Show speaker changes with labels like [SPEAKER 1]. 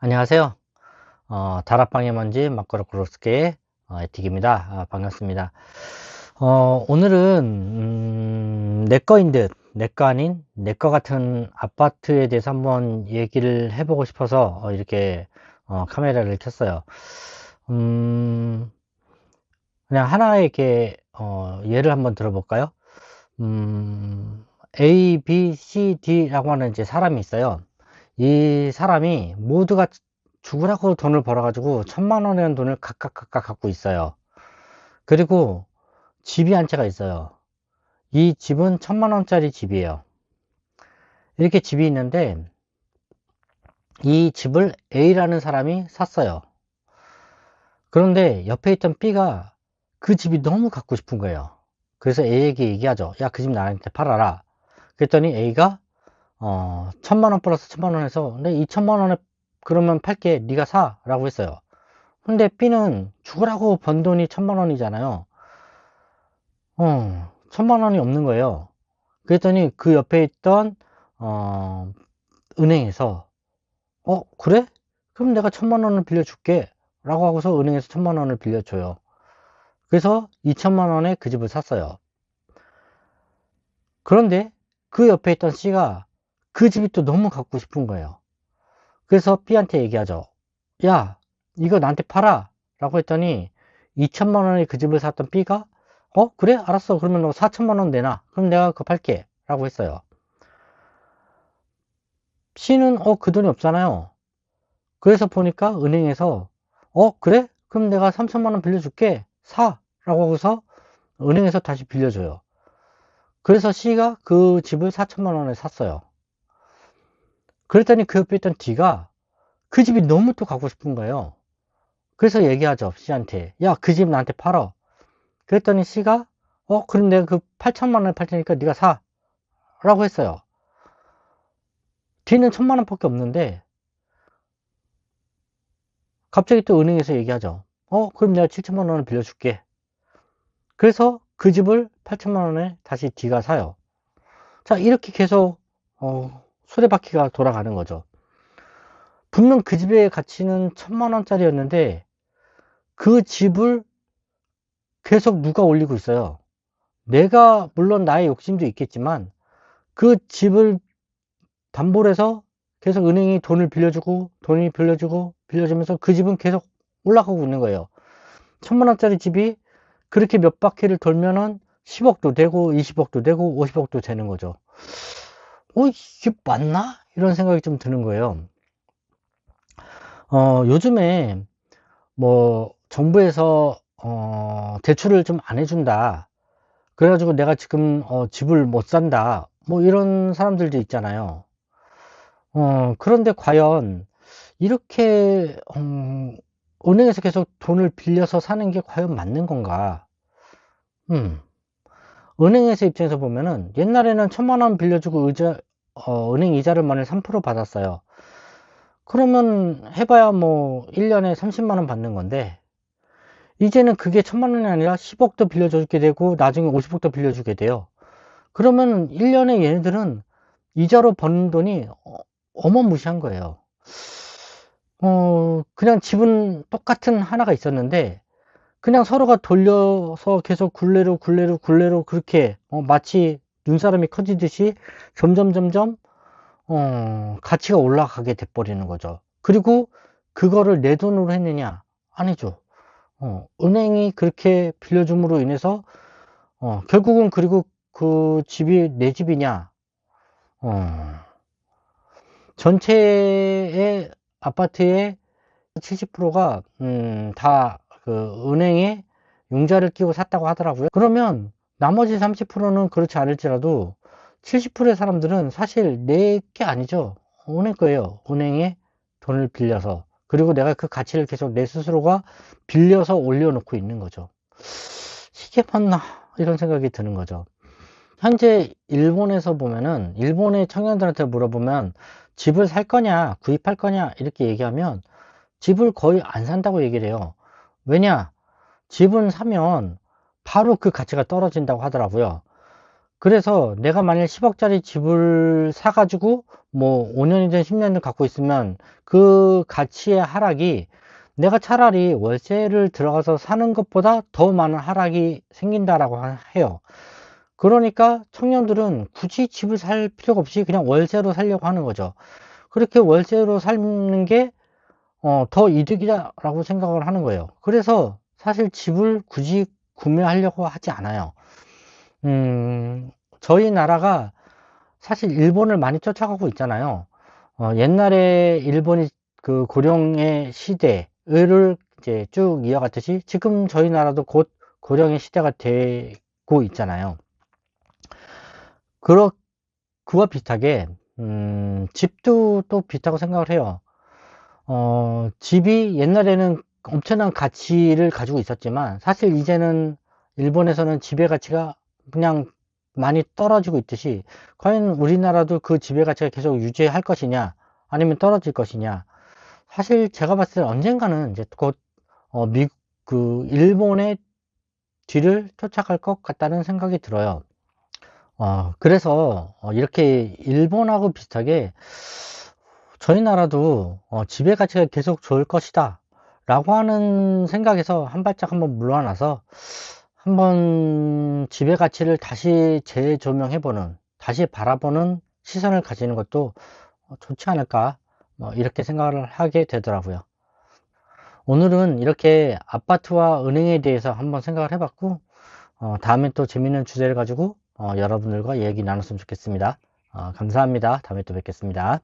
[SPEAKER 1] 안녕하세요. 다락방의 먼지 마크로크로스케의 에틱입니다. 반갑습니다. 오늘은 내 거인 듯 내 거 아닌 내 거 같은 아파트에 대해서 한번 얘기를 해보고 싶어서 이렇게 카메라를 켰어요. 음, 그냥 하나의 이렇게 예를 한번 들어볼까요? A, B, C, D라고 하는 이제 사람이 있어요. 이 사람이 모두가 죽으라고 돈을 벌어가지고 1,000만 원이라는 돈을 각각 갖고 있어요. 그리고 집이 한 채가 있어요. 이 집은 1,000만 원짜리 집이에요. 이렇게 집이 있는데 이 집을 A라는 사람이 샀어요. 그런데 옆에 있던 B가 그 집이 너무 갖고 싶은 거예요. 그래서 A에게 얘기하죠. 야, 그 집 나한테 팔아라. 그랬더니 A가 1,000만 원 플러스 1,000만 원 해서 근데 2,000만 원에 그러면 팔게, 네가 사 라고 했어요. 근데 B는 죽으라고 번 돈이 1,000만 원이잖아요. 1,000만 원이 없는 거예요. 그랬더니 그 옆에 있던 어, 은행에서 그래? 그럼 내가 1,000만 원을 빌려줄게 라고 하고서 은행에서 1,000만 원을 빌려줘요. 그래서 2,000만 원에 그 집을 샀어요. 그런데 그 옆에 있던 C가 그 집이 또 너무 갖고 싶은 거예요. 그래서 B한테 얘기하죠. 야, 이거 나한테 팔아 라고 했더니 2천만 원에 그 집을 샀던 B가 그래? 알았어. 그러면 너 4천만 원 내놔. 그럼 내가 그거 팔게 라고 했어요. C는 그 돈이 없잖아요. 그래서 보니까 은행에서 그래? 그럼 내가 3천만 원 빌려줄게. 사 라고 하고서 은행에서 다시 빌려줘요. 그래서 C가 그 집을 4천만 원에 샀어요. 그랬더니 그 옆에 있던 D가 그 집이 너무 또 가고 싶은 거예요. 그래서 얘기하죠. C한테. 야, 그 집 나한테 팔어. 그랬더니 C가 그럼 내가 그 8천만 원을 팔 테니까 네가 사 라고 했어요. D는 1,000만 원밖에 없는데 갑자기 또 은행에서 얘기하죠. 그럼 내가 7천만 원을 빌려줄게. 그래서 그 집을 8천만 원에 다시 D가 사요. 자, 이렇게 계속 수레바퀴가 돌아가는 거죠. 분명 그 집의 가치는 1,000만 원짜리였는데 그 집을 계속 누가 올리고 있어요. 내가 물론 나의 욕심도 있겠지만 그 집을 담보를 해서 계속 은행이 돈을 빌려주고 돈이 빌려주면서 그 집은 계속 올라가고 있는 거예요. 1,000만 원짜리 집이 그렇게 몇 바퀴를 돌면은 10억도 되고 20억도 되고 50억도 되는 거죠. 이게 맞나? 이런 생각이 좀 드는 거예요. 요즘에 뭐 정부에서 대출을 좀 안 해준다. 그래가지고 내가 지금 집을 못 산다. 뭐 이런 사람들도 있잖아요. 그런데 과연 이렇게 은행에서 계속 돈을 빌려서 사는 게 과연 맞는 건가? 음, 은행에서 입장에서 보면은 옛날에는 1,000만 원 빌려주고 은행 이자를 만일 3% 받았어요. 그러면 해봐야 뭐 1년에 30만 원 받는 건데 이제는 그게 1,000만 원이 아니라 10억도 빌려주게 되고 나중에 50억도 빌려주게 돼요. 그러면 1년에 얘네들은 이자로 버는 돈이 어마무시한 거예요. 그냥 집은 똑같은 하나가 있었는데 그냥 서로가 돌려서 계속 굴레로 그렇게 마치 눈사람이 커지듯이 점점 가치가 올라가게 돼버리는 거죠. 그리고 그거를 내 돈으로 했느냐? 아니죠. 은행이 그렇게 빌려줌으로 인해서 결국은 그리고 그 집이 내 집이냐? 어, 전체의 아파트의 70%가 다 그 은행에 융자를 끼고 샀다고 하더라고요. 그러면 나머지 30%는 그렇지 않을지라도 70%의 사람들은 사실 내 게 아니죠. 은행 거예요. 은행에 돈을 빌려서. 그리고 내가 그 가치를 계속 내 스스로가 빌려서 올려놓고 있는 거죠. 이게 맞나? 이런 생각이 드는 거죠. 현재 일본에서 보면은 일본의 청년들한테 물어보면 집을 살 거냐, 구입할 거냐 이렇게 얘기하면 집을 거의 안 산다고 얘기를 해요. 왜냐? 집은 사면 바로 그 가치가 떨어진다고 하더라고요. 그래서 내가 만약 10억짜리 집을 사가지고 뭐 5년이든 10년을 갖고 있으면 그 가치의 하락이 내가 차라리 월세를 들어가서 사는 것보다 더 많은 하락이 생긴다라고 해요. 그러니까 청년들은 굳이 집을 살 필요가 없이 그냥 월세로 살려고 하는 거죠. 그렇게 월세로 사는 게 더 이득이다라고 생각을 하는 거예요. 그래서 사실 집을 굳이 구매하려고 하지 않아요. 음, 저희 나라가 사실 일본을 많이 쫓아가고 있잖아요. 옛날에 일본이 그 고령의 시대를 이제 쭉 이어갔듯이 지금 저희 나라도 곧 고령의 시대가 되고 있잖아요. 그와 비슷하게, 집도 또 비슷하고 생각을 해요. 집이 옛날에는 엄청난 가치를 가지고 있었지만 사실 이제는 일본에서는 집의 가치가 그냥 많이 떨어지고 있듯이 과연 우리나라도 그 집의 가치가 계속 유지할 것이냐 아니면 떨어질 것이냐. 사실 제가 봤을 때 언젠가는 이제 곧 일본의 뒤를 쫓아갈 것 같다는 생각이 들어요. 그래서 이렇게 일본하고 비슷하게 저희 나라도 지배 가치가 계속 좋을 것이다 라고 하는 생각에서 한 발짝 한번 물러나서 한번 지배 가치를 다시 재조명해보는, 다시 바라보는 시선을 가지는 것도 좋지 않을까, 이렇게 생각을 하게 되더라고요. 오늘은 이렇게 아파트와 은행에 대해서 한번 생각을 해봤고, 다음에 또 재밌는 주제를 가지고 여러분들과 얘기 나눴으면 좋겠습니다. 감사합니다. 다음에 또 뵙겠습니다.